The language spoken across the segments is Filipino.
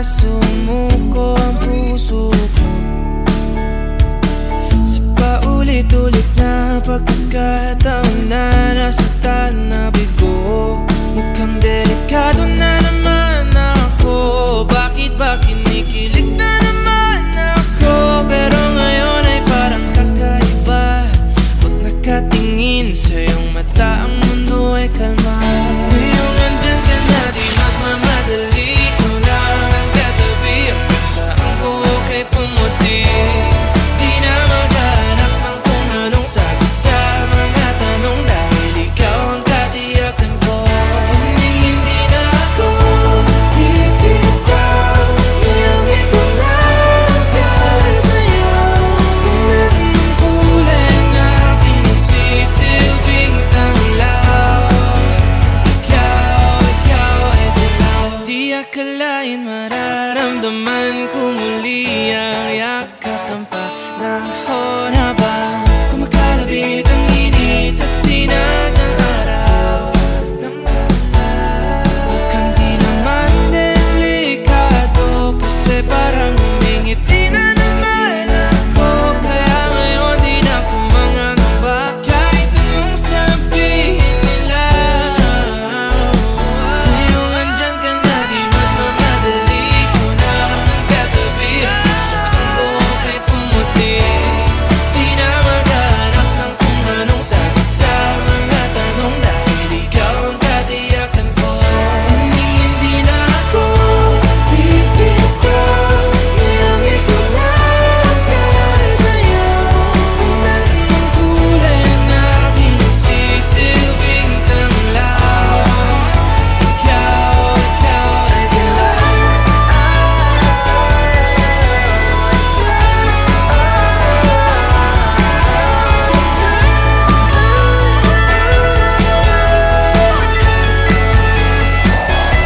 sumuko ang puso ko sa paulit-ulit na pagkakataon na nasaktan na bigo. Mukhang delikado na naman ako. Bakit ba kinikilig na naman ako? Pero ngayon ay parang kakaiba. Pag nakatingin sa iyong mata, ang mundo ay kalma. Ngayong nandyan ka na, di magmamadali. Ikaw lang ang katabi. Hanggang saan ko kay pumuti. Di na maghanap ng kung anong sagot sa mga tanong, dahil ikaw ang katiyakan ko. Hindi na ako bibitaw. Ngayong ikaw lang dahil sa'yo. Kung anong kulay ang aking nagsisilbing tanglaw. Ikaw ay dilaw. Di akalain mararamdaman ko muli ang yakap ng panahon habang kumakalabit ang init at sinag ng araw. Mukhang di naman delikado, kasi parang humingiti na naman ako. Kaya ngayon di na ako mangangamba kahit anong sabihin nila. Ngayong andyan ka na, di magmamadali. Ikaw na ang katabi. Hanggang saan ko kay pumuti. Di na maghanap ng kung anong sagot sa mga tanong, dahil ikaw ang katiyakan ko. Hindi na ako bibitaw. Ngayong ikaw lang dahil sa'yo. Kung anong kulay ang aking nagsisilbing tanglaw. Ikaw ay dilaw.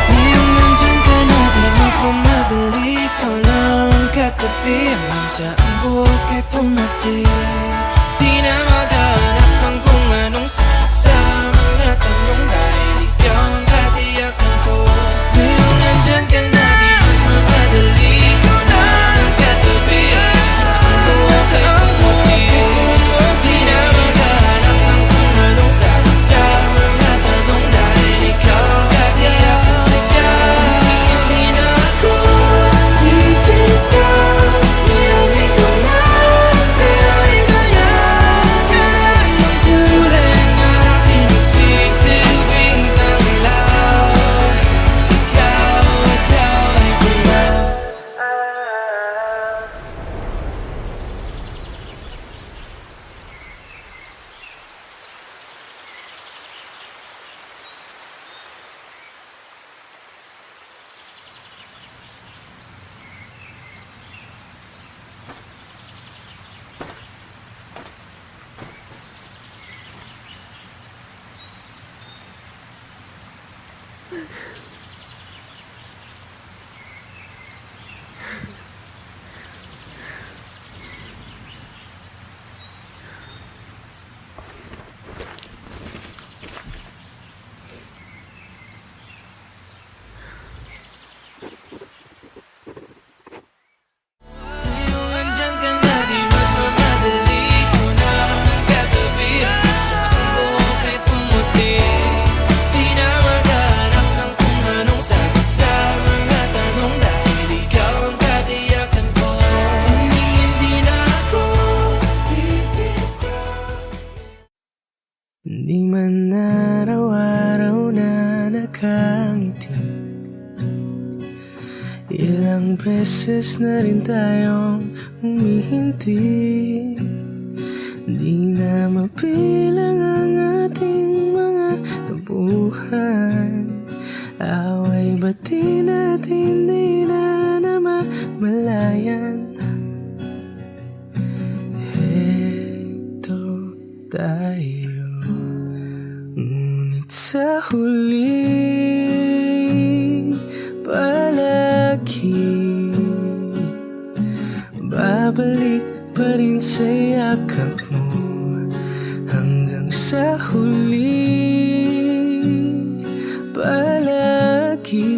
Ngayong nandyan ka na, di magmamadali. Ikaw lang ang katabi. Hanggang saan buhok ay pumati. Di na maghanap ng kung anong sagot sa mga tanong, dahil ikaw ang katiyakan ko. Ngayong nandyan ka na, di magmamadali. Ikaw lang ang katabi. Hanggang saan buhok ay pumati. Di na maghanap ng kung anong sagot sa mga tanong, dahil ikaw ang katiyakan ko. Hindi na ako bibitaw. Ngayong ikaw lang dahil sa'yo. Ang kulay ang aking nagsisilbing tanglaw. Ikaw ay dilaw. Ngayong andyan ka na, di magmamadali. Ikaw na ang katabi. Hanggang saan buhok ay pumuti. Di na maghanap ng kung anong sagot sa mga tanong, dahil ikaw ang katiyakan ko. Hindi na ako bibitaw. Di man araw-araw na nakangiti. Ilang beses na rin tayong humihinti. Di na mapilang ang ating mga tampuhan. Away ba't di natin di na namamalayan? Heto tayo, ngunit sa huli palagi babalik pa rin sa yakap mo. Hanggang sa huli palagi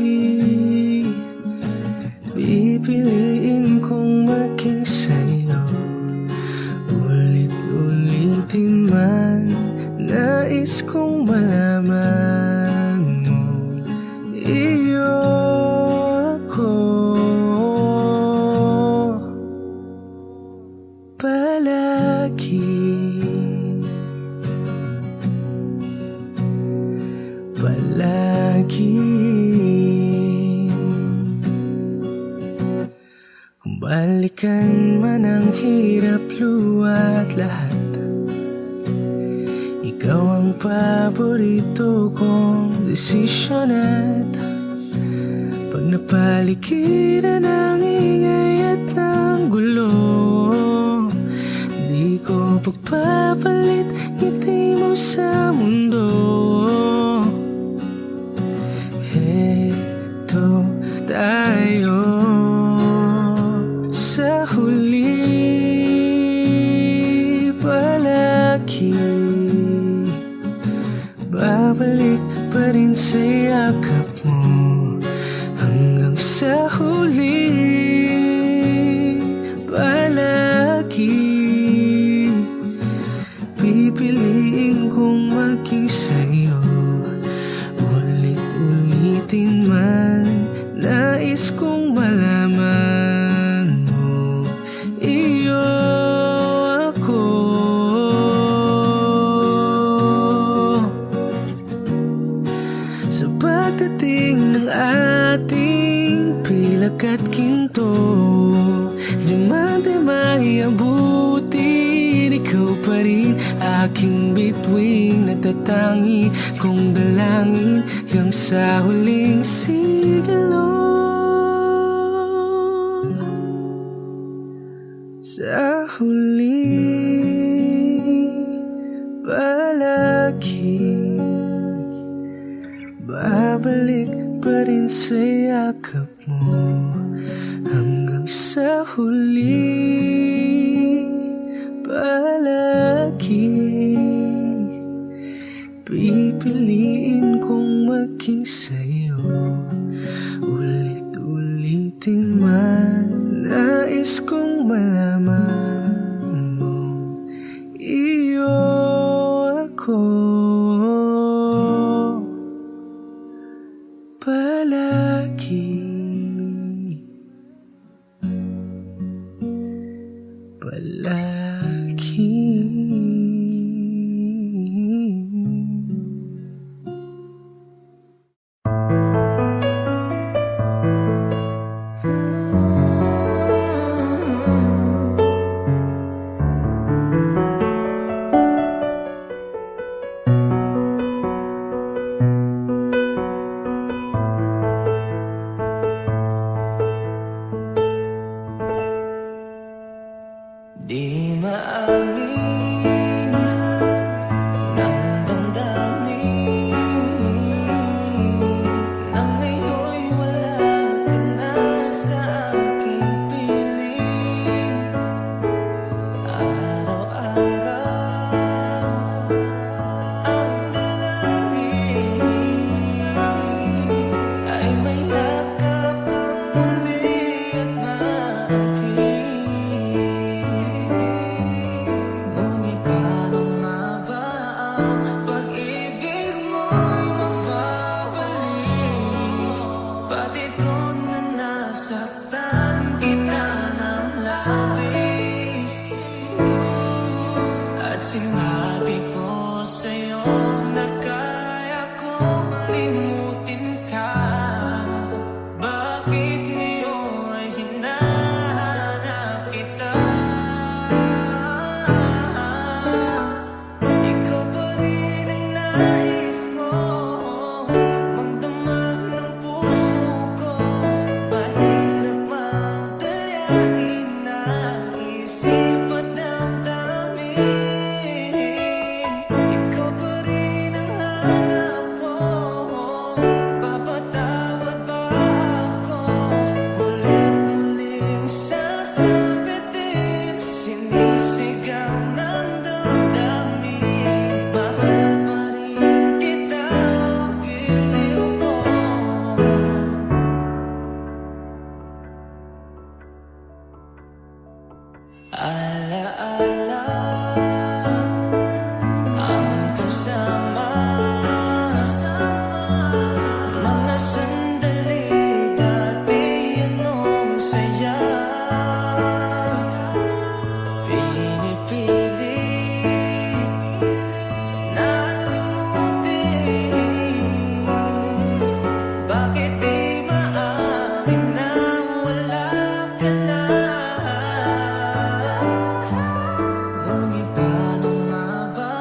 kong malaman mo, iyo ako palagi, palagi. Kung balikan man ang hirap, luha at lahat, ikaw ang paborito kong desisyon. At pag napaligiran ng ingay at ng gulo, di ko pagpapalit ngiti mo sa mundo. Heto tayo sa huli, palagi babalik pa rin sa yakap mo hanggang sa huli, palagi pipiliin kong maging sa'yo. Ulit-ulitin man, nais kong malaman mo, iyo ako. Sa pagdating ng ating pilak at ginto, diamante may abutin, ikaw pa rin aking bituin, natatangi kong dalangin hanggang sa huling sigilo. Sa huli, palagi babalik pa rin sa yakap mo hanggang sa huli, palagi pipiliin kong maging sa'yo. Ulit-ulitin man, nais kong malaman mo, iyo ako palagi, palagi. Di maamin ng damdamin na ngayon'y wala ka na sa aking piling. Araw-araw ang dalangin ay may yakap kang muli at maamping. Ngunit paano nga ba ang pag-ibig mo'y magbabalik? Batid ko na nasaktan kita ng labis, at sinabi ko sa'yo na kaya kong limutin ka. Bakit ngayon ay hinahanap kita? Ikaw pa rin ang nais ko, magdamag ng puso ko. Mahirap magdayain ng isip at damdamin. Ikaw pa rin ang hanap ko, papatawad ba ako? Ulit-uling sasabitin, sinisigaw ng damdamin. Mahal pa rin kita, giliw ko. Alaala ang kasama Pinipilit na limutin. Bakit di maamin na wala ka na? Ngunit paano nga ba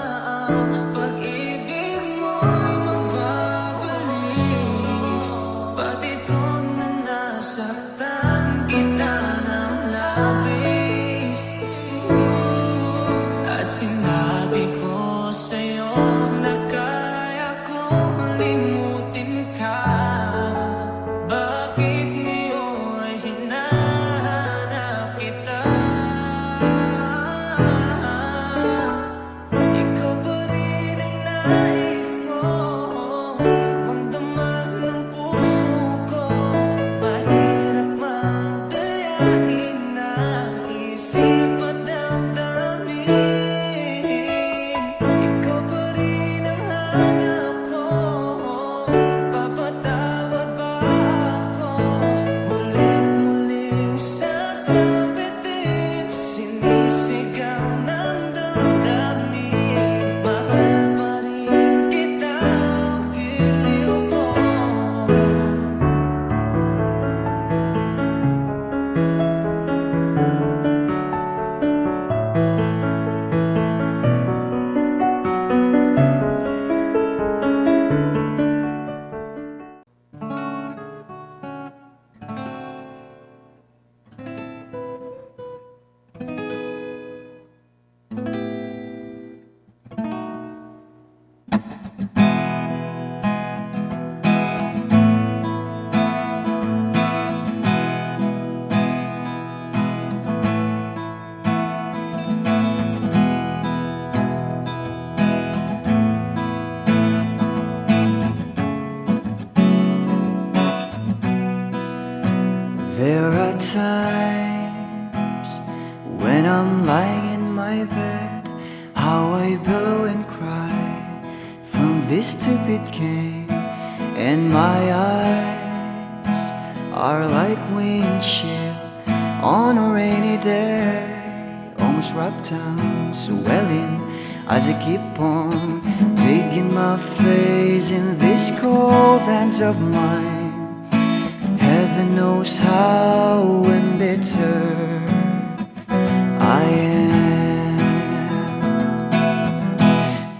ang pag-ibig mo'y magbabalik? Pati kung na nasaktan kita ng labis, at sinabi ko sa'yo na kaya kong limutin ka. Bakit ngayon hinahanap kita? Ikaw pa rin ang nais ko, damang-dama ng puso ko. Mahirap magdayain ng isip at damdamin. Ikaw pa rin ang hanap ko, papatawad ba ako? Mulit-muling sasabitin, sinisigaw ng damdamin. Mahal pa rin kita, giliw ko. There are times when I'm lying in my bed, how I billow and cry from this stupid game, and my eyes are like windshield on a rainy day, almost wrapped down, swelling as I keep on digging my face in these cold hands of mine. Heaven knows how embittered I am,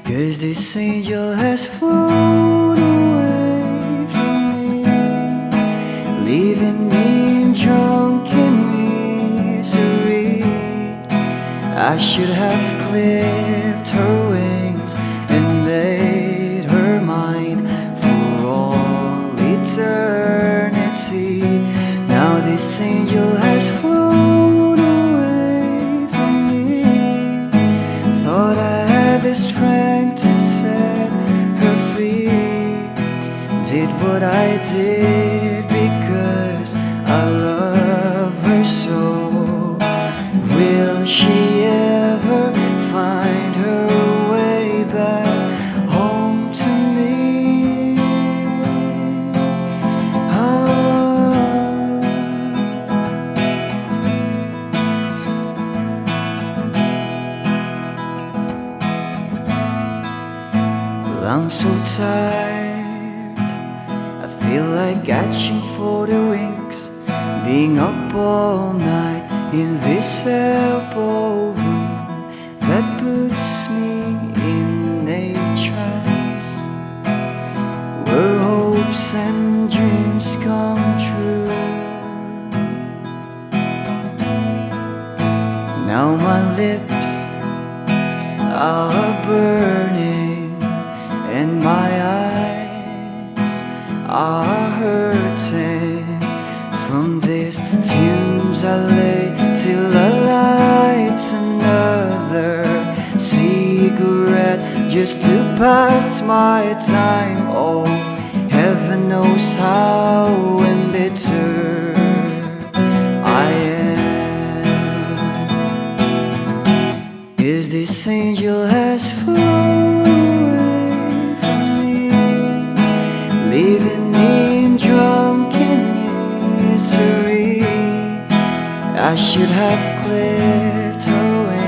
'cause this angel has flown away from me, leaving me in drunken misery. I should have clipped her wings and made her mine for all eternity. Now this angel has flown away from me. Thought I had the strength to set her free. Did what I did because I love her so. Will she ever find her way back home to me? Well, I'm so tired, I feel like catching for the wings, being up all night in this elbow room that puts me in a trance, where hopes and dreams come true. Now my lips are burning and my eyes are hurting from these fumes. I lay till I light another cigarette just to pass my time. Oh, heaven knows how embittered I am, 'cause this angel has flown away from me, leaving me in drunken misery. I should have clipped her wings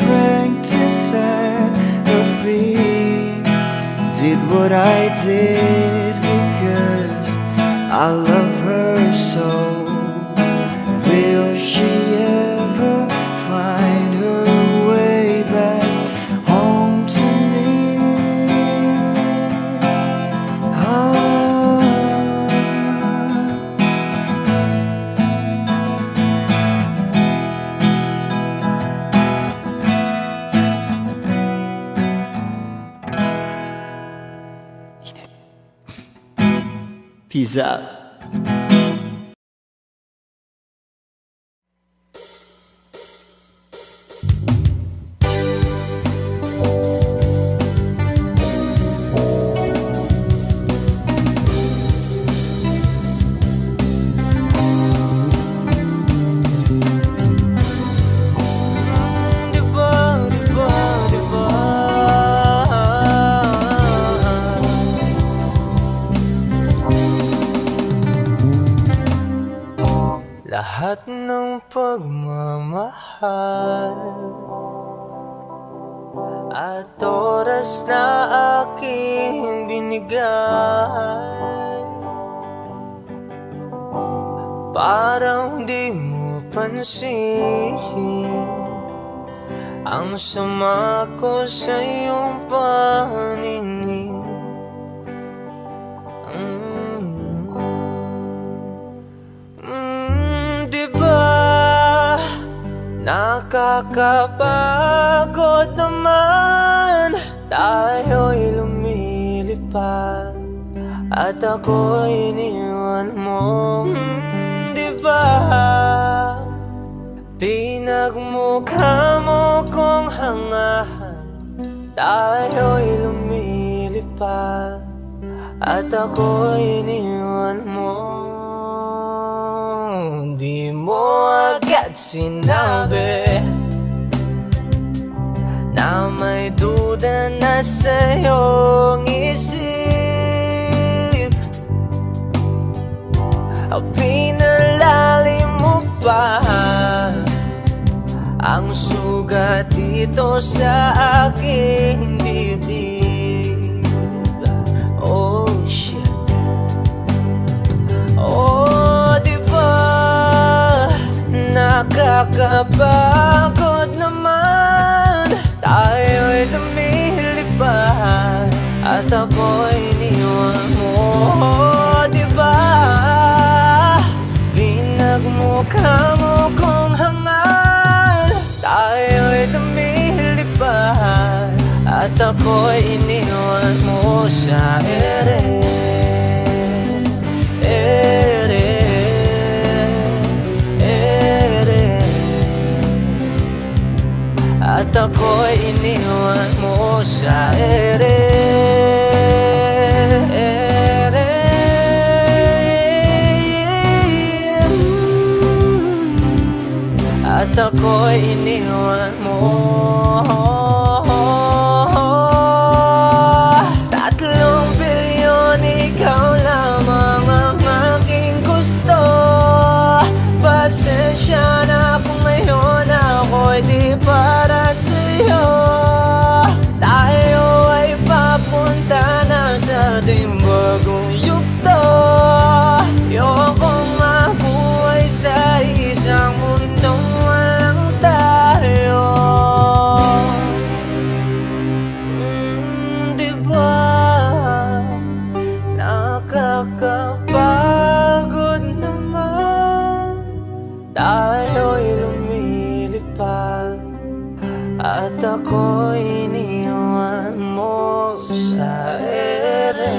strength to set her free. Did what I did because I love her so. Will she ever find her way back home to me? Peace out. Lahat ng pagmamahal at oras na aking binigay, parang di mo pansin ang sama ko sa iyong paningin. Nakakapagod naman, tayo'y lumilipad at ako'y iniwan mo. Diba? Pinagmukha mo kong hangahan, tayo'y lumilipad at ako'y iniwan mo. Di mo agad sinabi na may duda na sa iyong isip. Pinalalim mo pa ang sugat dito sa aking dibdib. Oh shit. Oh, nakakapagod naman, tayo'y lumilipad at ako'y iniwan mo. Diba? Pinagmukha mo kong hangal, tayo'y lumilipad at ako'y iniwan mo sa ere. At ako'y iniwan mo sa ere. At ako'y iniwan mo. 3 bilyon, ikaw lamang ang aking gusto. Pasensya na kung ngayon ako'y di para sa'yo. Tayo ay papunta na sa ating bagong yugto. Ayokong mabuhay sa isang mundong walang tayo. Diba? Nakakapagod naman, tayo'y lumilipad at ako'y iniwan mo sa ere.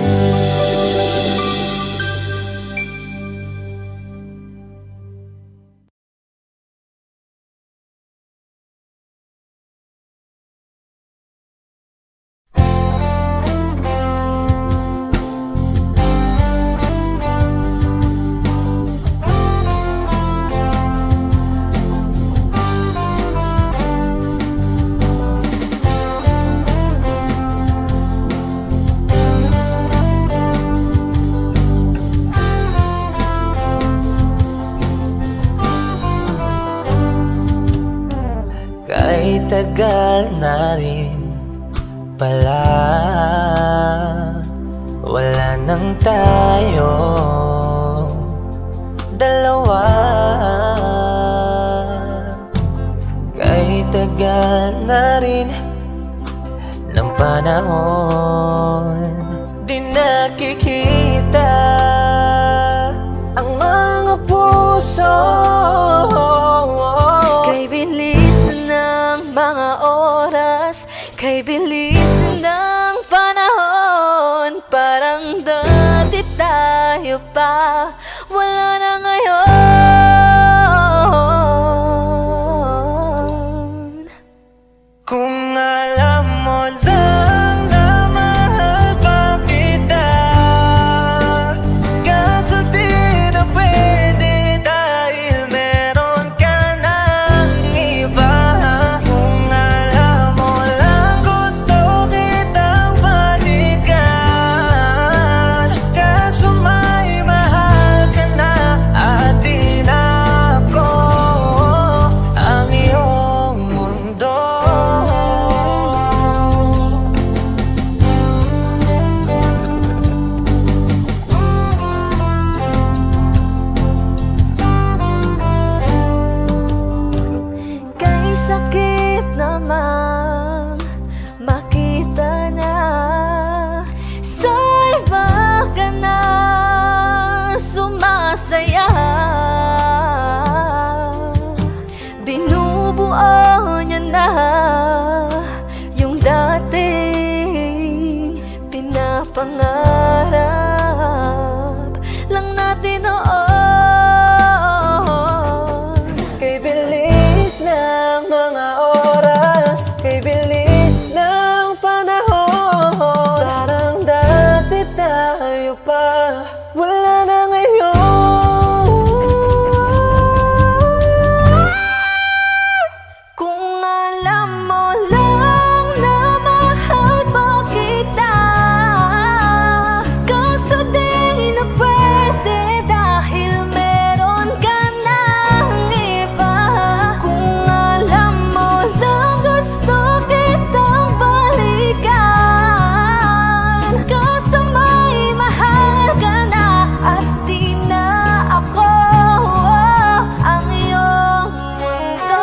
tagal na rin pala wala nang tayo dalawa. Kay tagal na rin ng panahon, di nakikita ang mga puso. Kay bilis ng mga oras, kay bilis ng panahon, parang dati tayo pa, wala na ngayon. Kung alam mo lang na mahal pa kita, kaso di na pwede dahil meron ka ng iba. Kung alam mo lang gusto kitang balikan, kaso may mahal ka na at di na ako ang iyong mundo. Kay sakit namang makita na sa iba ka na sumasaya. Binubuo niya na yung dating pinapangarap lang natin noon. Kay bilis ng mga oras, kay bilis ng panahon, parang dati tayo pa, wala na ngayon. Kung alam mo lang na mahal pa kita, kaso di na pwede dahil meron ka ng iba. Kung alam mo lang gusto kitang balikan, kaso may mahal ka na at di na ako ang iyong mundo.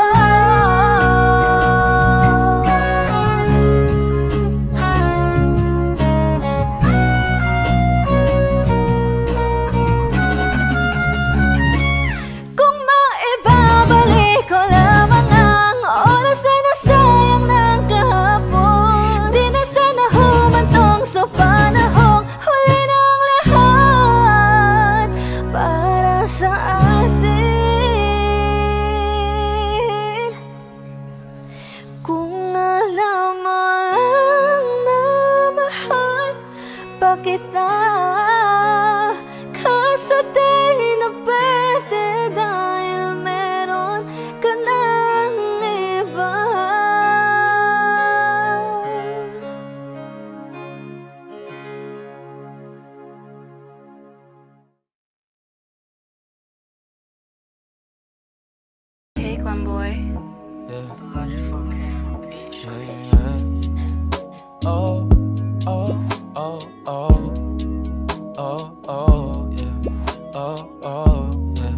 Kung maibabalik ko lamang ang oras na nasayang ng kahapon, di na sana humantong sa panahong huli ng lahat para sa atin. Kung alam mo lang na mahal pa kita, kaso di na pwede dahil meron ka ng iba. Hey, Glenboy. Oh, oh, oh, oh, oh, oh, yeah. Oh, oh, yeah.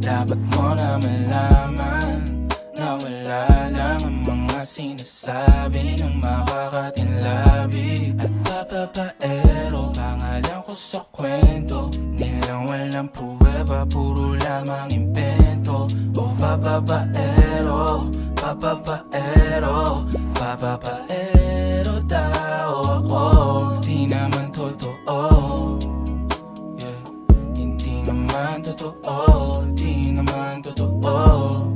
Dapat mo na malaman na wala lang ang mga sinasabi ng makakatinlabi at papapaero. Pangalan ko sa kwento, nilang walang pruweba, puro lamang impento. Oh, papapaero, papapaero, papapaero daw ako. Di naman totoo, yeah. Hindi naman totoo, di naman totoo.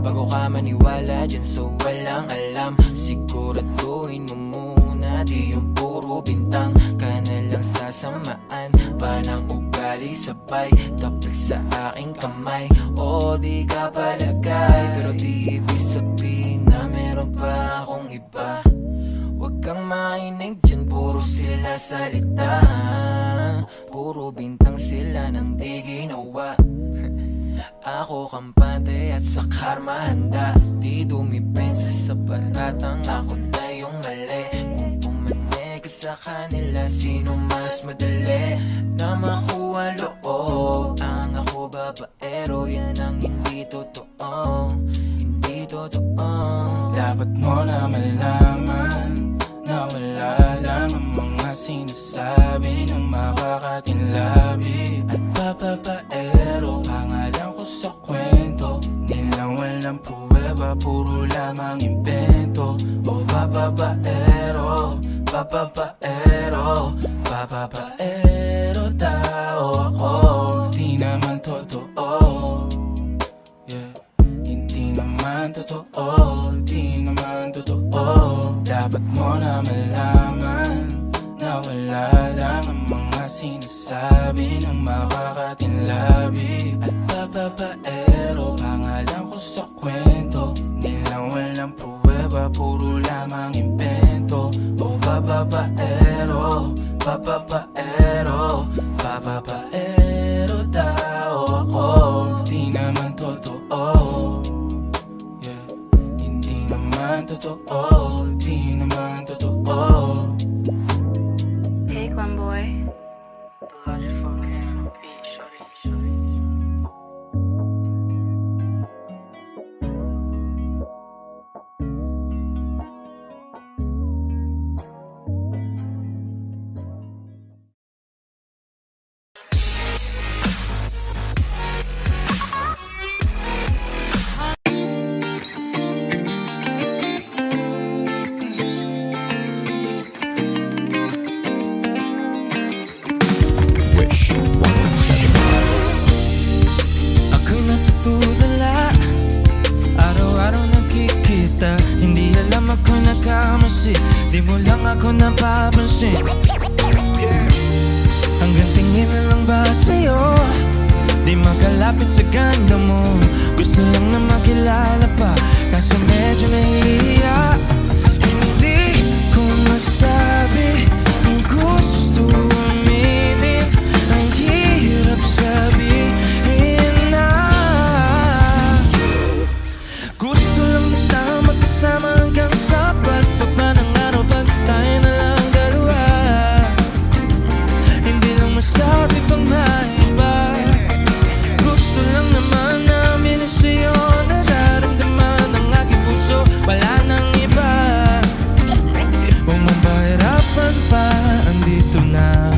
Bago ka maniwala dyan sa walang alam, siguraduhin mo muna di yung puro bintang ka na lang sasamaan pa ng ugali sabay tapik sa aking kamay. O di ka palagay, pero di ibig sabihin na meron pa akong iba. Huwag kang mainig dyan, puro sila salita, puro bintang sila nang di ginawa. Ako kampante at sa karma handa. Di dumipensa sa baratang ako na yung mali. Kung pumane ka sa kanila, sino mas madali na makuha loob? Ang ako babaero, yan ang hindi totoo. Hindi totoo. Dapat mo na malaman na wala lang ang mga sinasabi ng makakatinlabi at papapaero. Pangalan ko sa kwento, nilang walang pruweba, puro lamang invento. O papapaero, papapaero, papapaero tao ako. Di naman totoo, yeah. Hindi naman totoo, di naman totoo. Dapat mo na malaman na wala lang ang mga sinasabi ng makakatinlabi at papapaero. Pangalan ko sa kwento, nilang walang pruweba, puro lamang invento. O papapaero, papapaero, papapaero tao ako. Di naman totoo, yeah. Hindi naman totoo, di naman totoo. Hey, Clem Boy. Ako'y natutulala, araw-araw nakikita. Hindi alam ako'y nagkamasi, di mo lang ako napapansin. Hanggang tingin na lang ba sa'yo, di makalapit sa ganda mo. Gusto lang na makilala pa, kaso medyo nahihiya. Hindi ko masabi ang gusto aminin, ang hirap sabihin na. Gusto lang kita magkasama hanggang sa pagpagpa ng araw, pag tayo na lang dalawa. Hindi lang masabi pang maiba. Gusto lang naman namin sa'yo, nararamdaman ng aking puso, wala nang iba. Huwag mong pahirapan pa, andito na.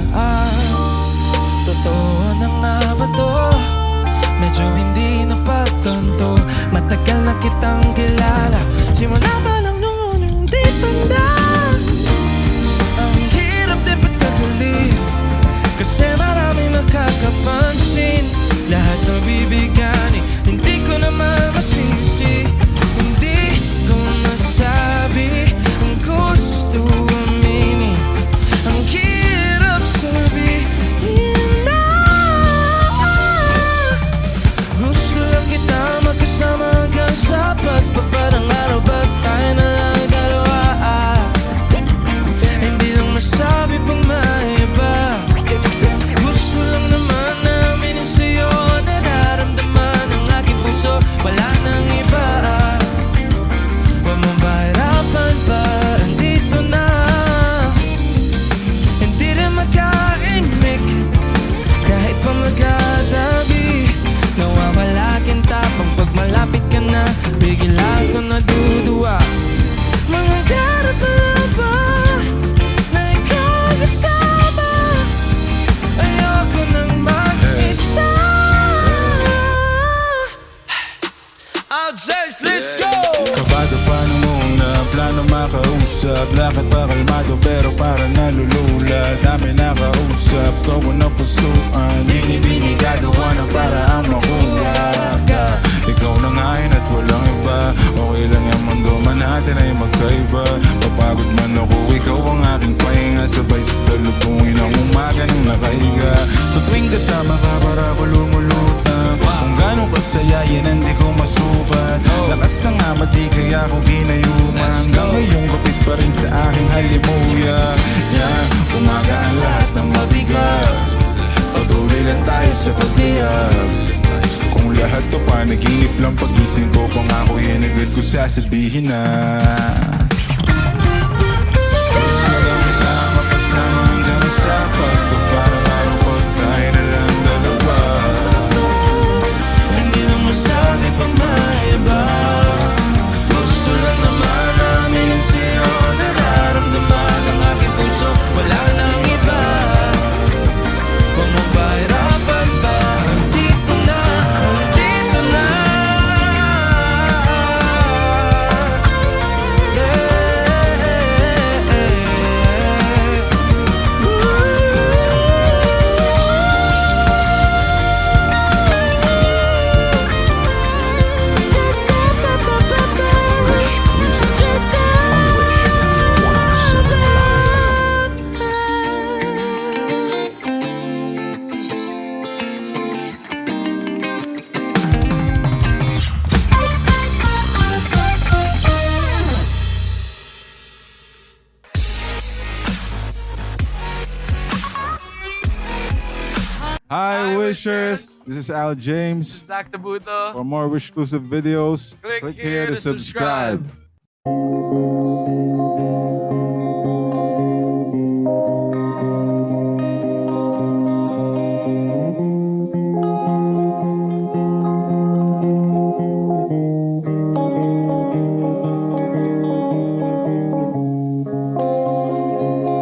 Totoo na nga ba to? Medyo hindi napagtanto. Matagal na kitang kilala, simula pa lang nung unang di tanda. Ang hirap din pagkatuloy, kasi maraming nakakapansin. Lahat ng bibigani, hindi ko naman masisi. Hindi ko masabi ang gusto aminin, ang hirap sabihin na. Gusto lang kita magkasama hanggang sa pagbaba ng araw, pag tayo na lang dalawa. Hindi lang masabi pang maiba. Gusto lang naman namin sa'yo, nararamdaman ng aking puso, wala nang iba. Huwag mong pahirapan pa, andito na. Hindi rin makaimik, kahit pa magkatabi. Nawawala aking tapang pag malapit ka na, bigla ko naduduwa. Mga garap na ba na ikaw kasama? Ayoko nang mag-isa. Outtakes, let's go! Kabado pa nung una, plano makausap. Lakad pa kalmado pero para nalulula. Dami nakausap, kawa na pusuan. Binibini gagawa ng paraan makuha ka. Ikaw na ngayon at walang iba. Okay lang yung mundo man natin ay magkaiba. Papagod man ako, ikaw ang aking pahinga. Sabay sa salubungin ang umaga ng nakahiga. Sa tuwing kasama ka para ko lumulutang. Kung gano'ng kasaya yan hindi ko masukat. Lakas ng ama di kaya ko ginayuma. Hanggang ngayong kapit pa rin sa aking halimuya. Yan, umaga ang lahat ng mabigat. patuloy lang tayo sa pagliyab. Kung lahat to panaginip lang, pagising ko pangako yan agad ko sasabihin na gusto lang kita mapasama hanggang sa pagto. Parang marupot tayo na lang dalawa. Hindi na masabi pang maiba. Gusto lang naman namin ang sa'yo nararamdaman ang aking puso. Wala nang iba. Kung mapahirapan ba, dito na, dito na. Hi Wishers, this is Al James. Zach Tabuto. For more Wish exclusive videos, click here to subscribe.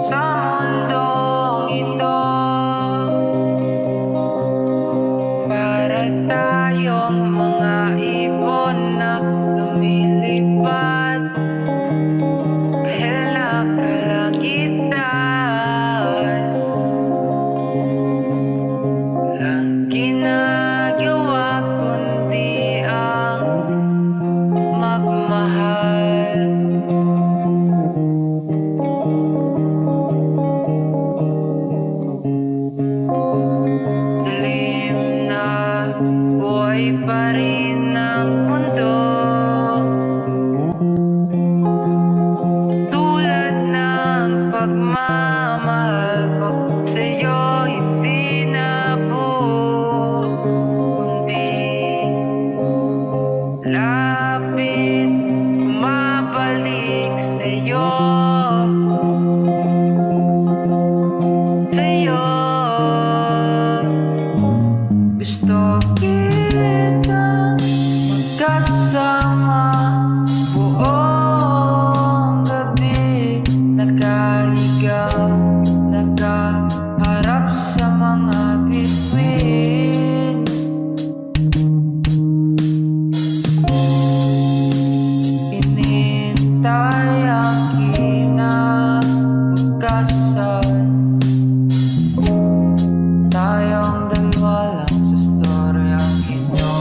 Sa mundong ito, para tayong mga ibon na lumilipad kahit na kalangitan. Walang ginagawa kundi ang magmahal. Dilim na buhay pa rin ang mundo, tulad ng pagmamahal ko sa'yo, hindi na buo, kundi lapit, bumabalik sa'yo. Gusto kitang magkasama buong gabi, nakahiga, nakaharap sa mga bituin. Inintay ang kinabukasan, tayong dalawa lang sa storyang ito.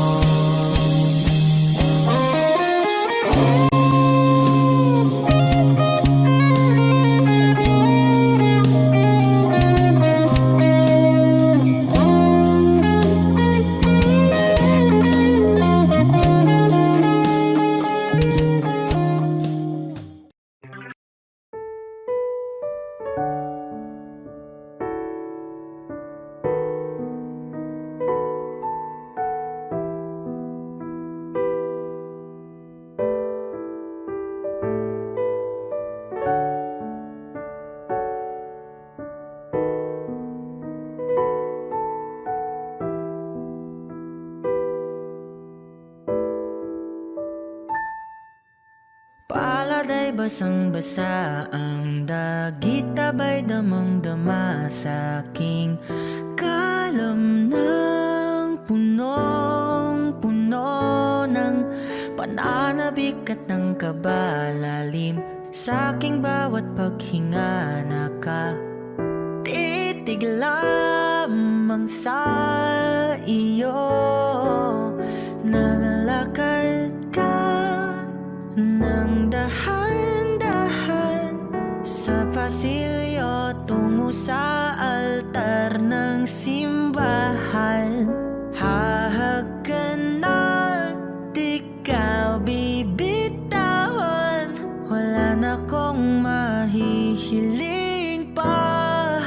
Palad ay basang-basa, ang dagit abay damang-dama sa aking kalam ng punong-puno ng pananabik at ng kabalalim. Sa aking bawat paghinga nakatitig lamang sa iyo. Naglalakad ka ng dahan-dahan sa pasilyo tungo sa altar ng simbahan. Hahagan at ikaw bibitawan, wala na kong mahihiling pa.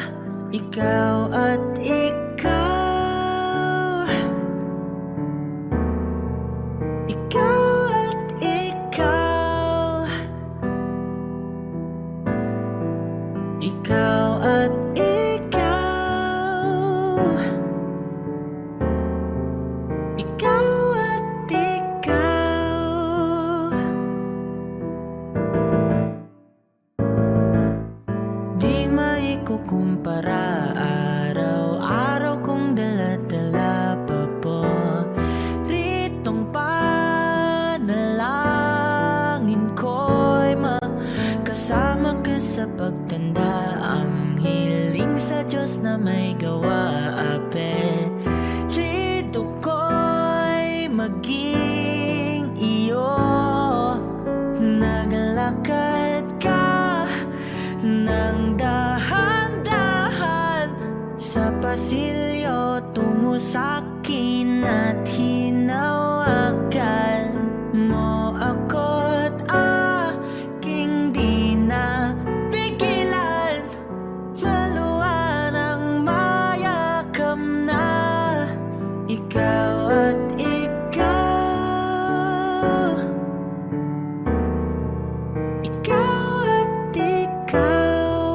Ikaw at ikaw ikaw at ikaw. Ikaw at ikaw. Di maikukumpara, araw-araw kong dala-dala paboritong panalangin ko'y makasama ka sa pagtanda. Ang hiling sa Diyos na may gawa, apelido ko'y maging iyo. Naglakad ka ng dahan-dahan sa pasilyo, tungo sa'kin at hinawakan mo ako't aking di na pigilan. Maluwan ang mayakam na ikaw at ikaw. Ikaw at ikaw.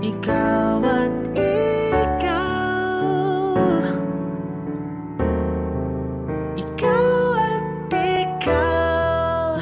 Ikaw at ikaw. Ikaw at ikaw.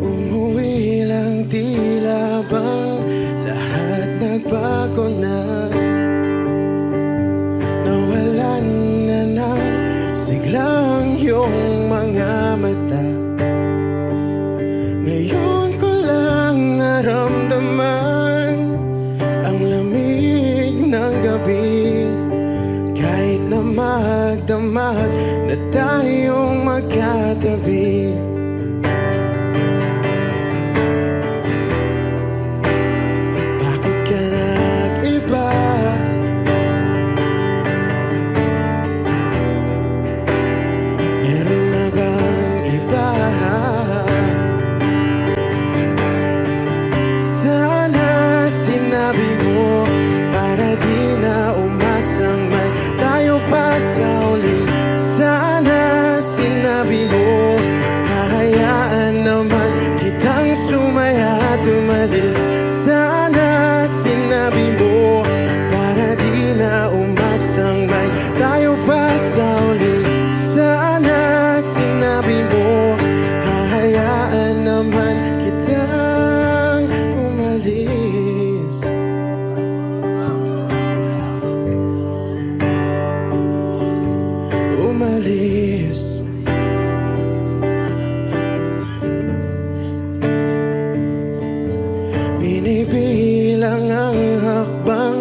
Umuwi lang, tila bang lahat nagbago na. Nawalan na ng siglang iyong mga mata. Ngayon ko lang naramdaman ang lamig ng gabi. Kahit na magdamag na tayong magkatabi. Bakit ka nag-iba? Meron na bang iba? Sana sinabi mo para di na umasang may tayo pa sa uli. Sana sinabi mo hahayaan naman kitang sumaya at umalis. Sana sinabi mo para di na umasang may tayo pa sa uli. Sana sinabi mo hahayaan naman kitang umalis. Umalis. Binibilang ang hakbang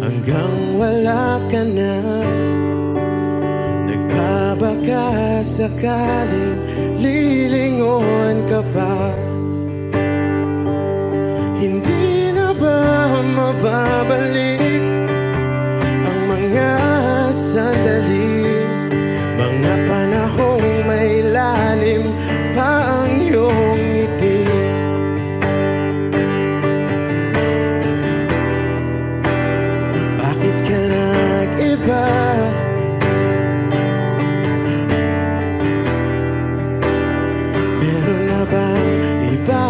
hanggang wala ka na. Nagbabaka sakaling lilingon ka pa. Hindi na ba mababalik ang mga sandali, mga panahong may lalim pa ang iyong ngiti? Bakit ka nag-iba? Meron na bang iba?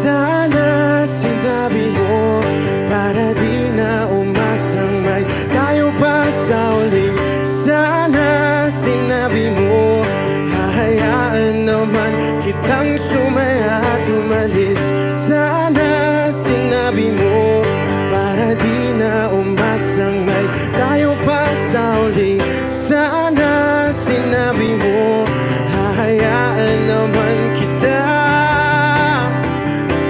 Sana sinabi mo para di na umasang may tayo pa sa uli. Sana sinabi mo hahayaan naman kitang sumaya at umalis. Sana sinabi mo para di na umasang may tayo pa sa uli. Sana sinabi mo hahayaan naman kita.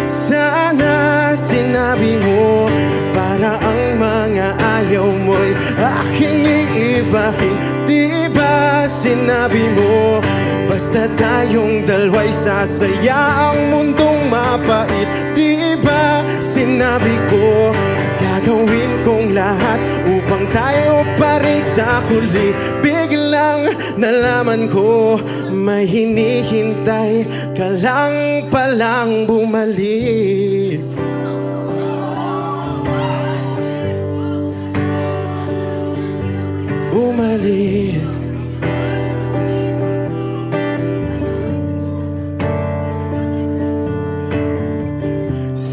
Sana sinabi mo para ang mga ayaw mo'y aking iibahin. Di ba sinabi mo basta tayong dalawa'y sasaya ang mundong mapait? Di ba sinabi ko gagawin lahat upang tayo pa rin sa huli. Biglang nalaman ko may hinihintay ka lang palang bumalik. Bumalik.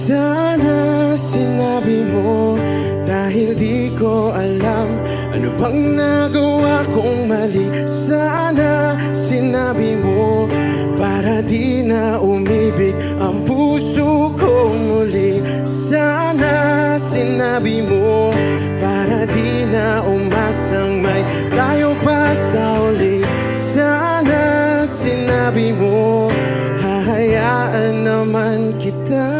Sana sinabi mo dahil di ko alam ano bang nagawa kong mali. Sana sinabi mo para di na umibig ang puso ko muli. Sana sinabi mo para di na umasang may tayo pa sa uli. Sana sinabi mo hahayaan naman kita.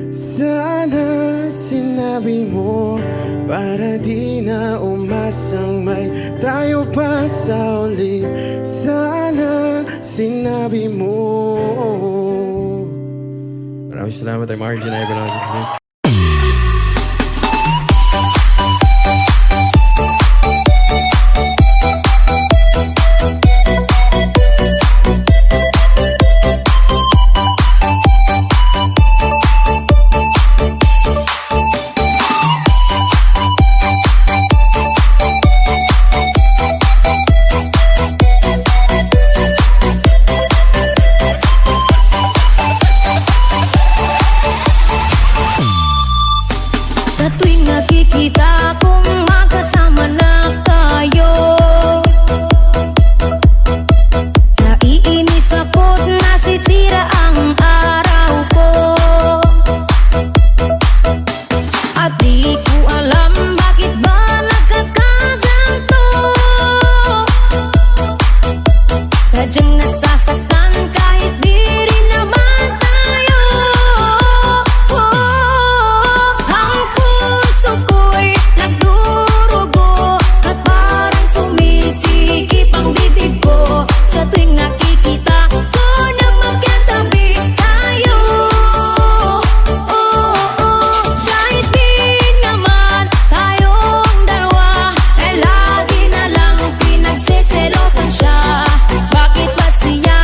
Sana sinabi mo para di na umasang may tayo pa sa uli. Sana sinabi mo. Maraming salamat. I'm Arjun Ivan. Sa tuwing nakikita kong magkasama na tayo, naiinis ako't nasisira ang araw ko. At di ko alam bakit ba nagkakaganto. Sadyang nasasaktan kahit di rin naman tayo. Ang puso ko'y nagdurugo at parang sumisikip ang bibig ko sa tuwing nakikita ko na magkatabi tayo. Kahit di naman tayong dalawa, eh lagi na lang pinagseselosan siya. Bakit ba siya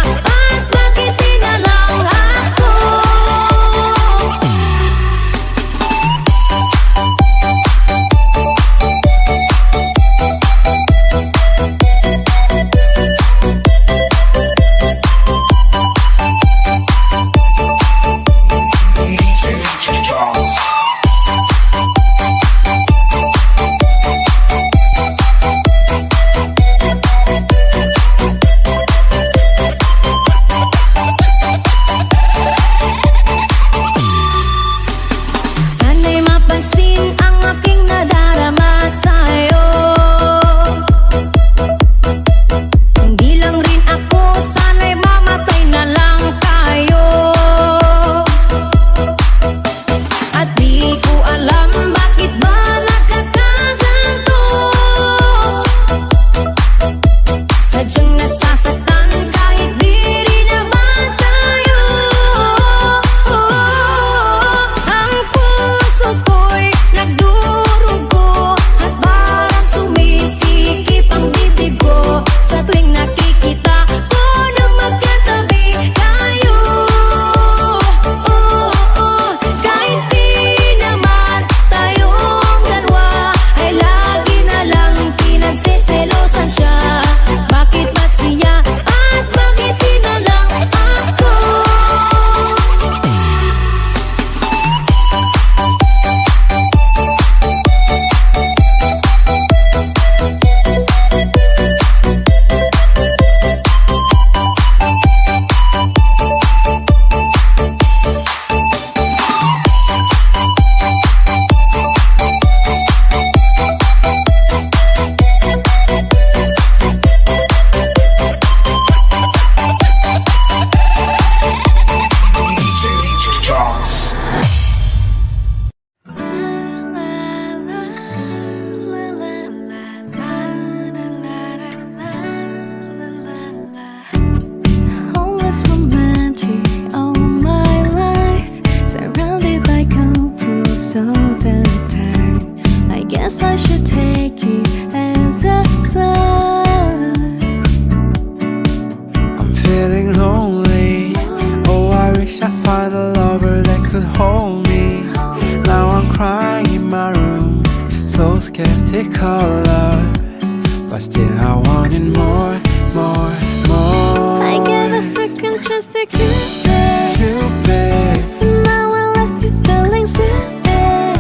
to Cupid. Cupid, Now I left you feeling stupid.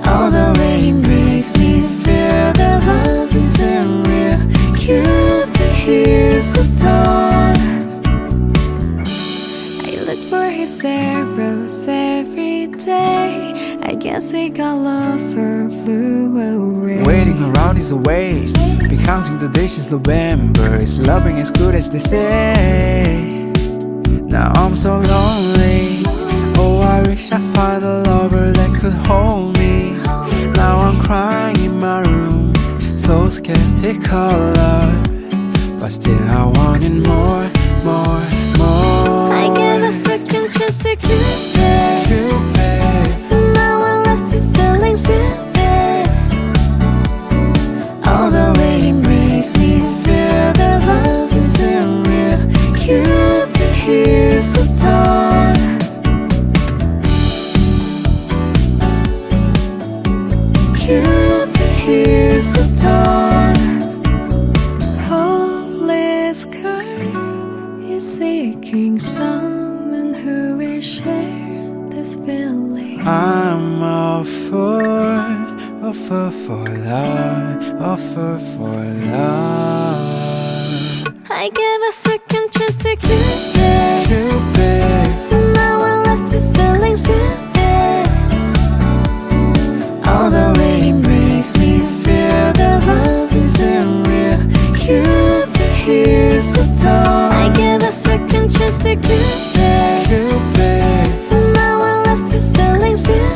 All the way he makes me feel that love isn't real. Cupid, here's the dawn. I look for his arrows every day. I guess he got lost or flew away. waiting around is a waste. Be counting the days since November. Is loving as good as they say? Now I'm so lonely. Oh, I wish I found a lover that could hold me. Now I'm crying in my room, so skeptical love, but still I wanted more, more, more. I give a second chance to Cupid. Cupid, Now I left you feeling stupid. All the way he makes me feel that love isn't real. Cupid, here's the dawn. Cupid, here's the dawn. Hopeless girl is seeking someone who will share this feeling. I'm offer for love, offer for love. I give a second chance to Cupid. Cupid, Now I left you feeling stupid. All the way he makes me feel that love isn't real. Cupid, here's the dawn. I give a second chance to Cupid. Cupid, Now I left you feeling stupid.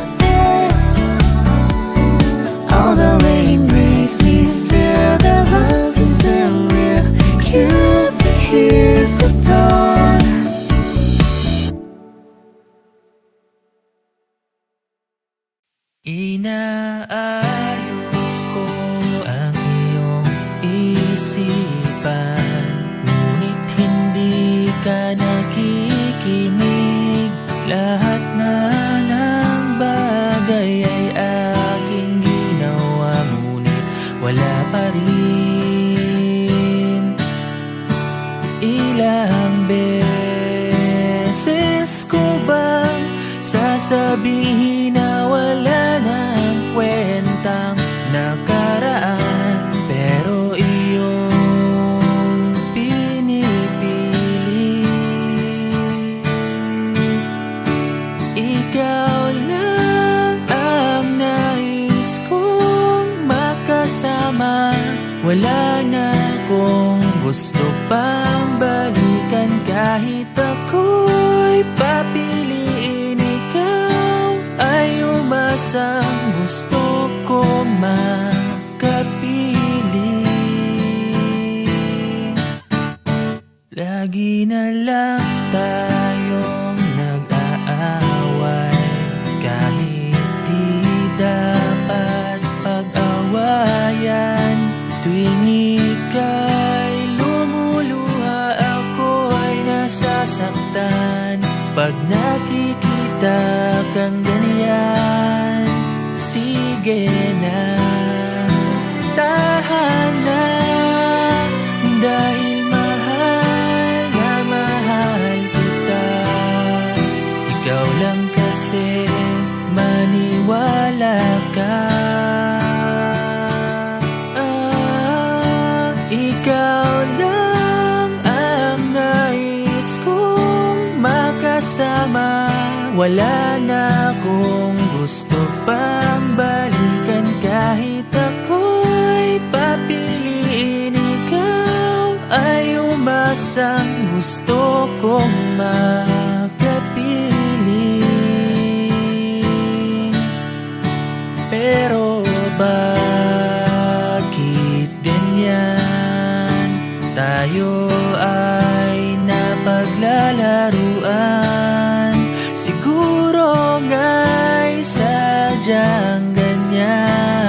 All the way he makes me feel that love isn't real. Cupid, here's the dawn. Inaayos ko ang iyong isipan, ngunit hindi ka nakikinig. Lahat na ng bagay ay aking ginawa, ngunit wala pa rin. Ilang beses ko bang sasabihin na wala nang kwentang nakaraan, pero iyong pinipili. Ikaw lang ang nais kong makasama. Wala na akong gusto pang balikan, kahit ako'y papiliin. Ikaw ay umasang gusto kong makapili. Lagi na lang tayong nag-aaway, kahit di dapat pag-awayan. Tuwing ika'y lumuluha, ako ay nasasaktan. Pag nakikita kang ganyan, sige na, tahan na. Dahil mahal na mahal kita. Ikaw lang kasi, maniwala ka. Ikaw lang ang nais kong makasama. Wala na akong gusto pang balikan, kahit ako'y papiliin. Ikaw ay umasang gusto kong makapili. Pero bakit ganyan? Tayo ay napaglalaruan. Siguro nga'y sadyang ganyan.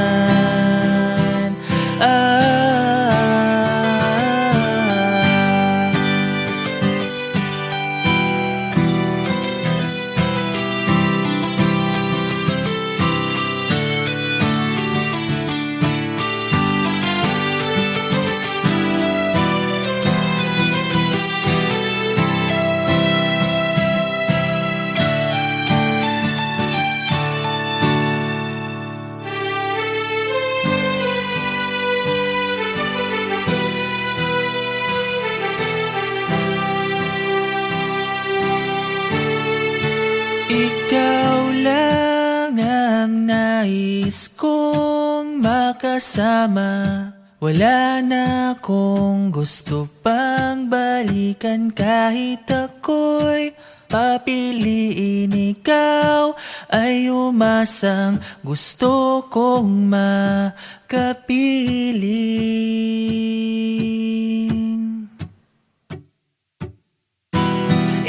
Ikaw lang ang nais kong makasama. Wala na akong gusto pang balikan. Kahit ako'y papiliin, ikaw ay umasang gusto kong makapiling.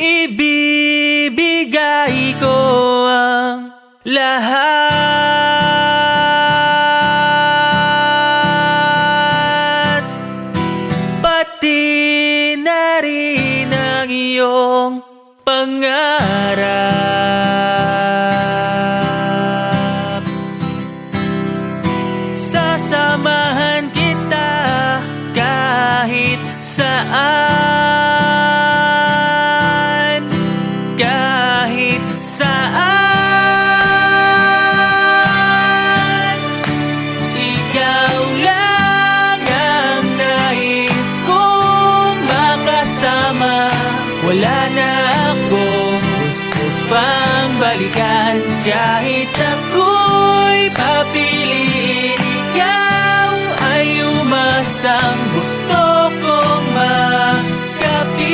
Ibibigay ko ang lahat, pati na rin ang iyong pangarap. Sasamahan kita kahit saan, kahit saan. Ikaw lang ang nais kong makasama. Wala na akong gusto pang balikan. Kahit ako'y papiliin, ikaw ay umasang gusto kong makapiling.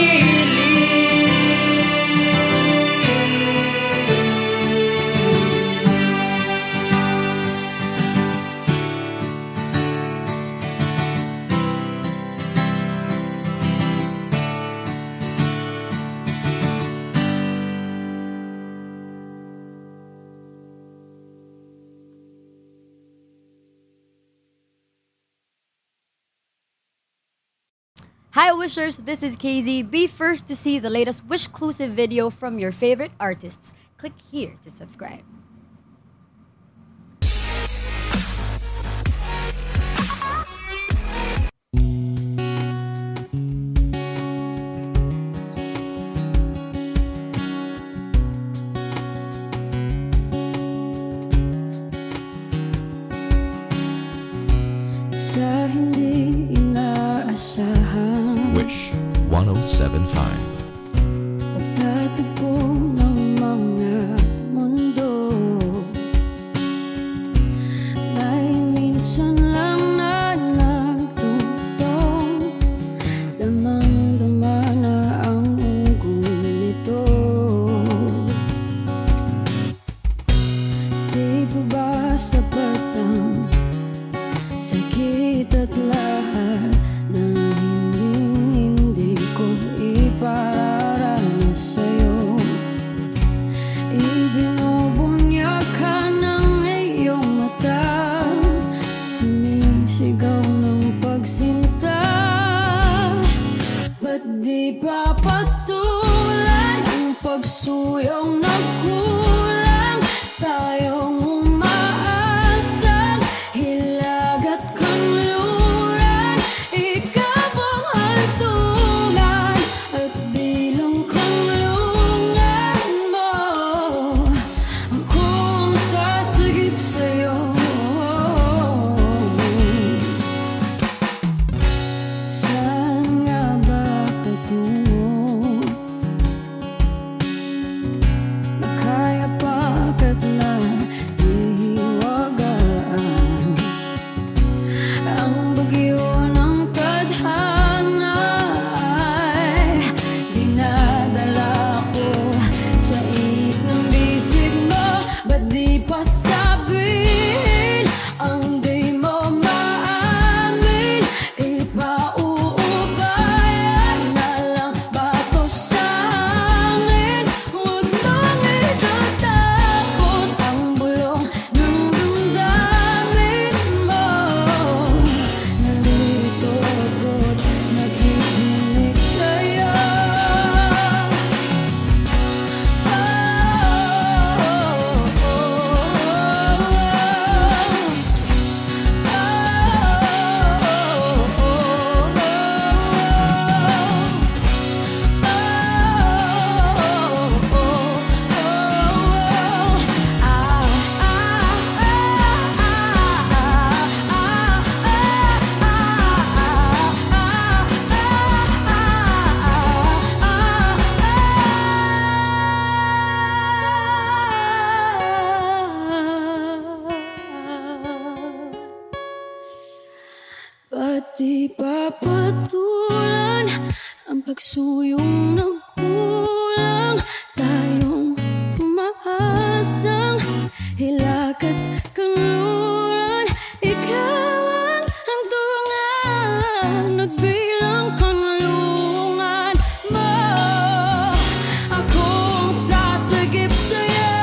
Hi Wishers, this is KZ. Be first to see the latest Wishclusive video from your favorite artists. Click here to subscribe. Sa hindi inaasahan, Wish 1075. pagtatagpo ng mga mundo, may minsan lang na nagtutong, damang-dama na ang ugol nito. Di pa ba sapat ang sakit at lahat na hindi ko ipararanas sa'yo? Ibinubunyag ka ng iyong mata, sumisigaw ng pagsinta. Ba't di pa patulan ang pagsuyong nagkulang? Tayong umaasang hilag at kanluran, ikaw ang hantungan at bilang kanlungan mo. Akong sasagip sa'yo, saan nga ba patungo? Na kaya Di papatulan ang pagsuyong nagkulang, tayong umaasang hilakad kanluran. Ikaw ang hantungan, nagbilang kanlungan mo. Akong sasagip sa'yo,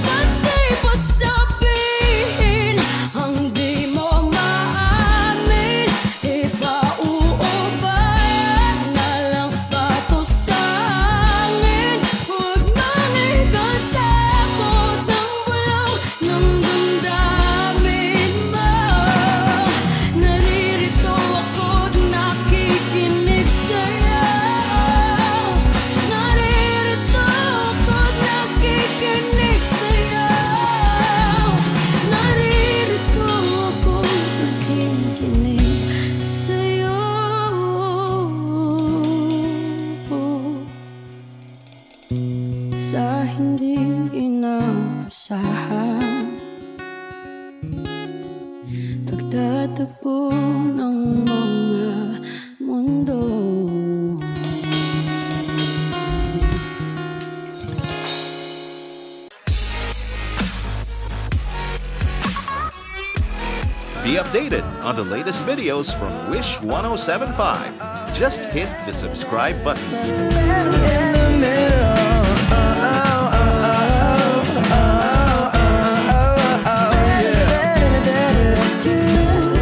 pati pa sabihin ang di mo maamin. Ipauubayan na lang ba to sa amin? Huwag nang ikatakot ng bulaw ng damdamin mo. Naririto ako't nakikinig sa'yo. Naririto ako't nakikinig sa'yo. Naririto ako't nakikinig sa'yo. Sa hindi inaasahan, pagtatagpo ng mga mundo. Be updated on the latest videos from Wish 1075. Just hit the subscribe button.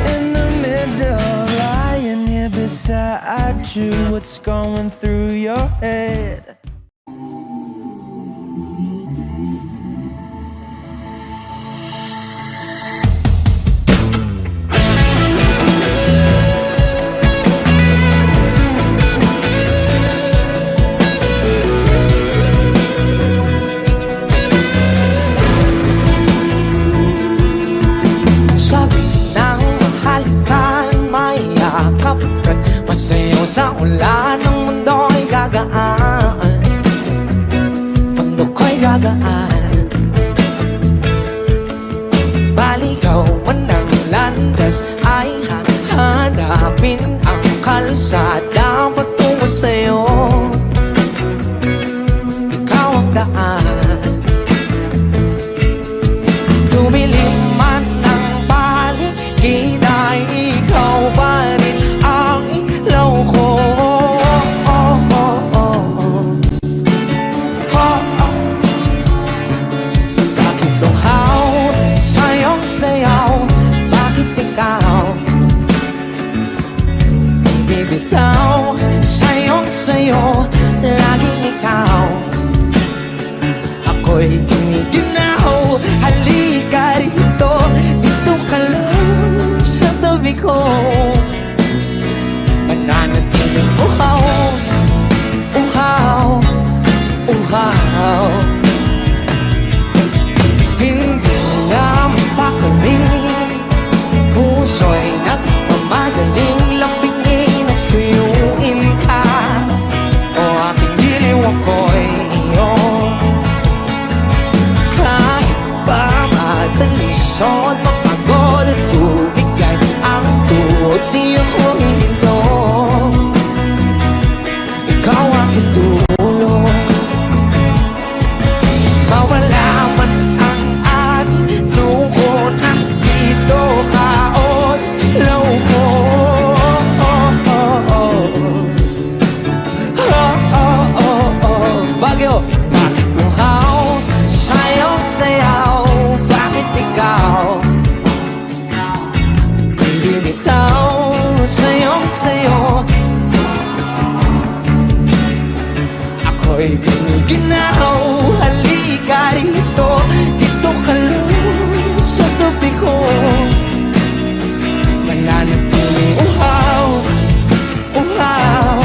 In the middle, lying here beside you. What's going through your head? Sabi ng mahalikan, mayakap ka't masayaw sa ulan. Ang mundo'y gagaan, mundo ko'y gagaan. Baligaw man ng landas ay hanapin ang kalsada patungo sa'yo. Ikaw ang daan, tumilim man ng paligid ay ikaw pa rin ang ilaw ko. Bakit tuhaw sa'yong sayaw? Bakit ikaw bibitaw? Sa'yong sayo, laging ikaw. Ako'y giniginaw, halika rito, dito ka lang sa tabi ko. Mananatiling uhaw, uhaw, uhaw. Hindi na mapakaling, puso'y nagmamadaling lapingin at suyuin ka. O aking diliw ako'y iyo. Kahit ba madalisod, mapagod at bumigay ang tuhod, di ako hihinto. Ikaw aking tulong, mawala man ang ating lungkot, nandito ka o ilaw ko. Bagyo, bakit tuhaw sa'yong sayaw? Bakit ikaw bibitaw? Sa'yong sayo, ako'y giniginaw. Halika rito, dito ka lang sa tabi ko. Mananatiling uhaw, uhaw,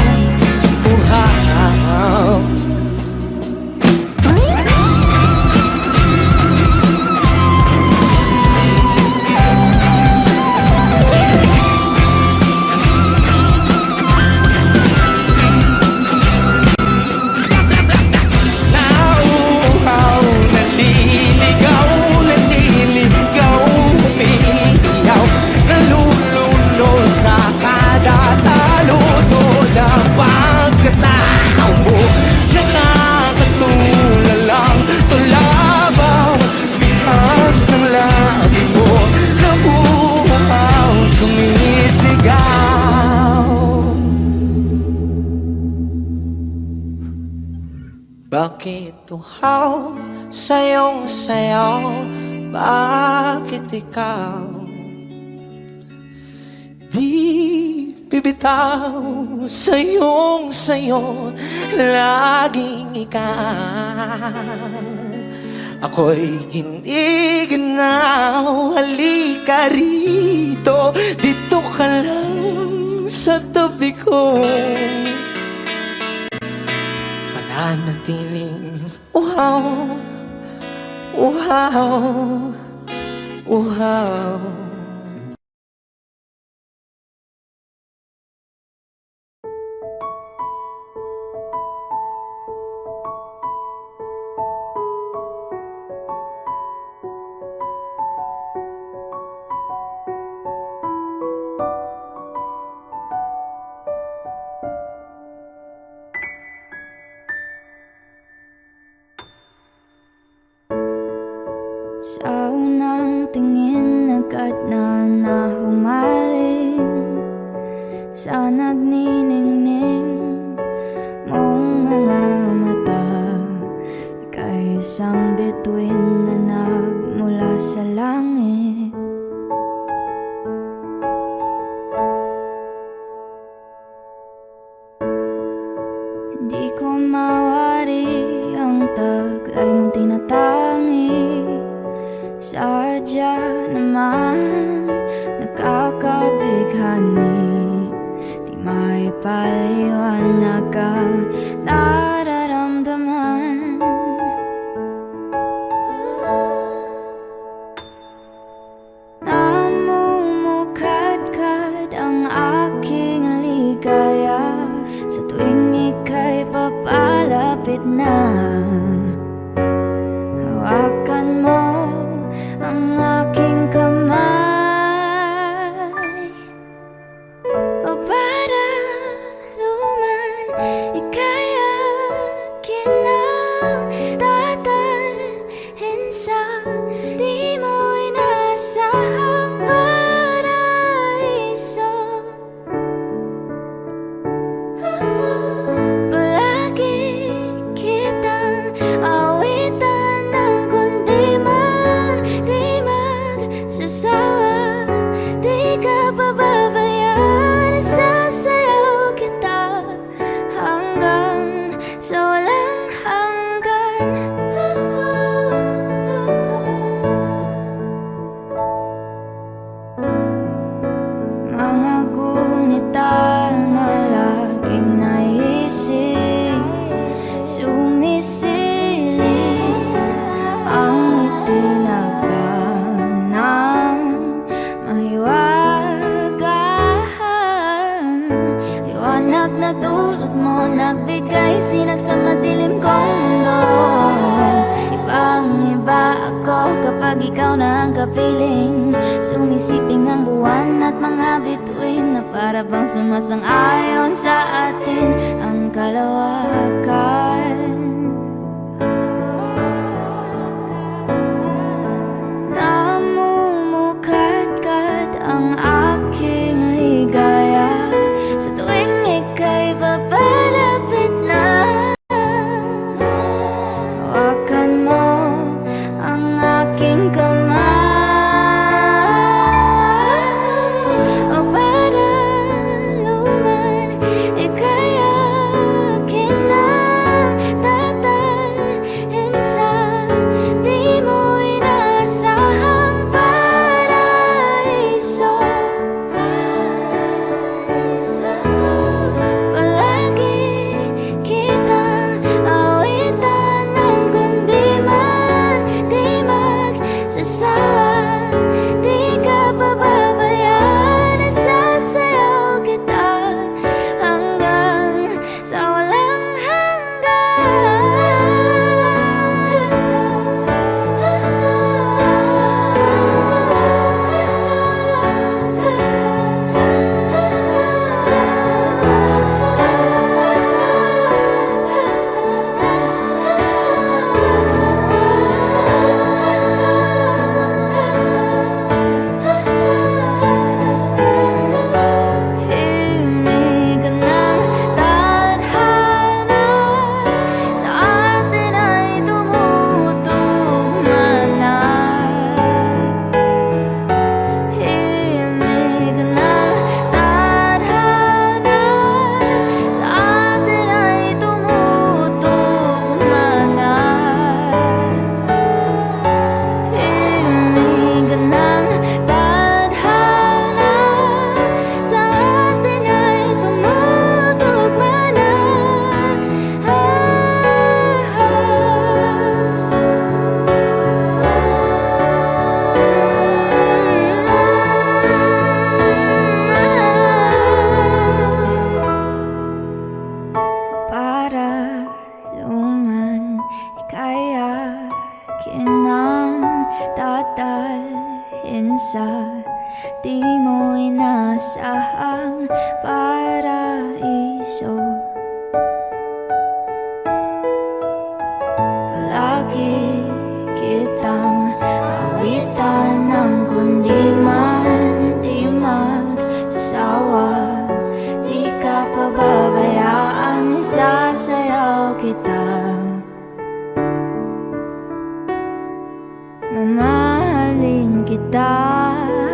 uhaw. Bakit uhaw sayong sayaw? Bakit ikaw di bibitaw? Sayong sayo, laging ikaw. Ako'y giniginaw, halika rito, dito ka lang sa tabi ko. Mananatiling uhaw, uhaw, uhaw. Sa unang tingin agad na nahumaling sa nagniningning mong mga mata. Ika'y isang bituin na nagmula sa langit. Hindi ko mawari ang taglay mong tinatangi. Sadya naman nakakabighani, di may paliwanag ang nararamdaman. Namumukadkad ang aking ligaya sa tuwing ika'y papalapit na. Hawakan mo ang aking kamay, o para luman ika'y akin ang tatalhin sa di mo inasahang paraiso. Palagi kitang awitan ng kundi man di magsasawa, di ka pababayaan. Sasayaw kita hanggang sa walang hanggan. Mga gunita na laging naisip, sumisilip ang itinagdan ng mahiwagaan. Liwanag na dulot mo, nagbigay sinag sa madilim kong mundo. Ibang iba ako kapag ikaw na ang kapiling. Sumisiping ang buwan at mga bituin na para bang sumasang-ayon sa atin ang kalawakan. Namumukadkad ang aking ligaya sa tuwing ika'y papalapit na. Hawakan mo ang aking kamay, o para luman ika'y akin na tatalhin sa di mo inasahang paraiso. Palagi kitang awitan ng kundi man di magsasawa, di ka pababayaan. Sasayaw kita hanggang sa walang himig ng tadhana. di mo inasahang paraiso. Palagi kitang awitan ng kundi man di magsasawa. Di ka pababayaan, isasayaw kita. Mamahalin kita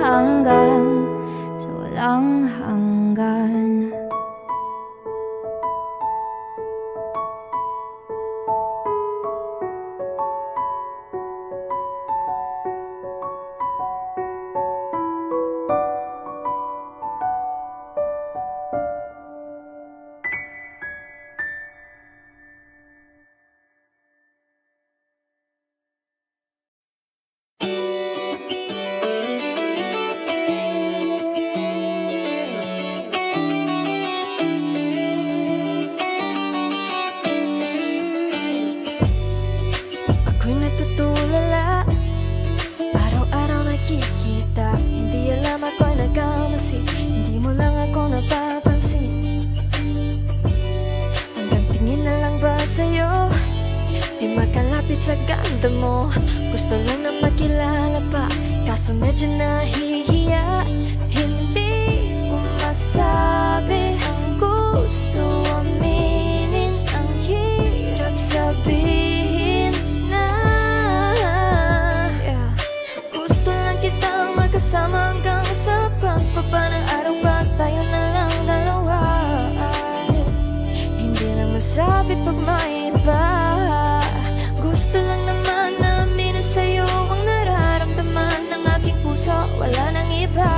hanggang sa walang hanggan. Ako'y natutulala, araw-araw nakikita. Hindi alam ako'y nagkamasi, hindi mo lang ako napapansin. Hanggang tingin na lang ba sa'yo, di makalapit sa ganda mo. Gusto lang na makilala pa, kaso medyo nahihiya. Hindi ko masabi ang gusto aminin, ang hirap sabihin na gusto lang kitang magkasama hanggang sa pagbaba ng araw pa tayo na lang dalawa. Hindi lang masabi pag may iba. Gusto lang naman na aminin sa'yo ang nararamdaman ng aking puso, wala nang iba.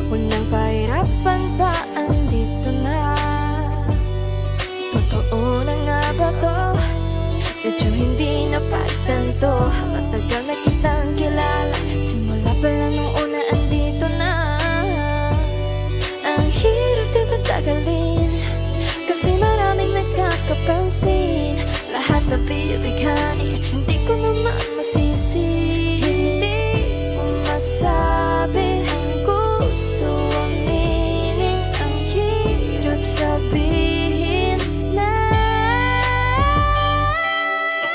Huwag nang pahirapan pa, andito na. Totoo na nga ba to? Medyo hindi napagtanto. Matagal na kitang kilala, simula pa lang nung una andito na. Ang hirap di patagalin, kasi maraming nagkakapansin. Lahat na bibighani, hindi ko naman masisi. Hindi ko masabi ang gusto aminin, ang hirap sabihin na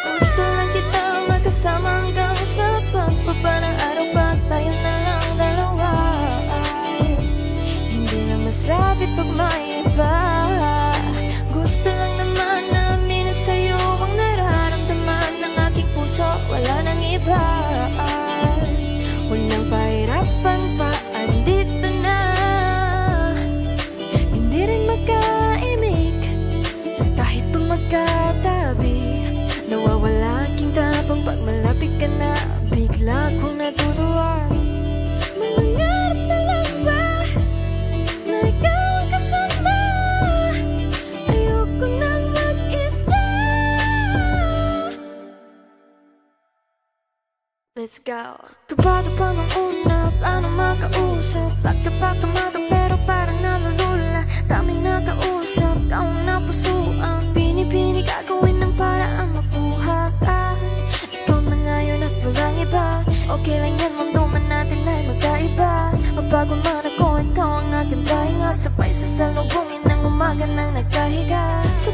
gusto lang kitang magkasama hanggang sa pagbaba ng araw pa tayo na lang dalawa. Hindi na masabi pag may iba. Gusto lang naman na aminin sa'yo ang nararamdaman ng aking puso, wala nang iba. Huwag nang pahirapan pa, andito na. Hindi rin magkaimik, kahit pa magkatabi. Nawawala aking tapang pag malapit ka na, bigla kong natutuwa. Mangarap na lang ba na ikaw ang kasama? Ayoko nang mag-isa. Let's go. Kabado pa nung una, plano makausap. Pagkapakamado pero parang nalulula. Daming nakausap, kaong napusuan. Pinipini gagawin ng paraan makuha ka. Ikaw na ngayon at walang iba. Okay lang yan, mundo man natin ay magkaiba. Mabago man ako, ikaw ang aking pahinga. Sabay sa salubungin ng umaga nang nagkahiga. Sa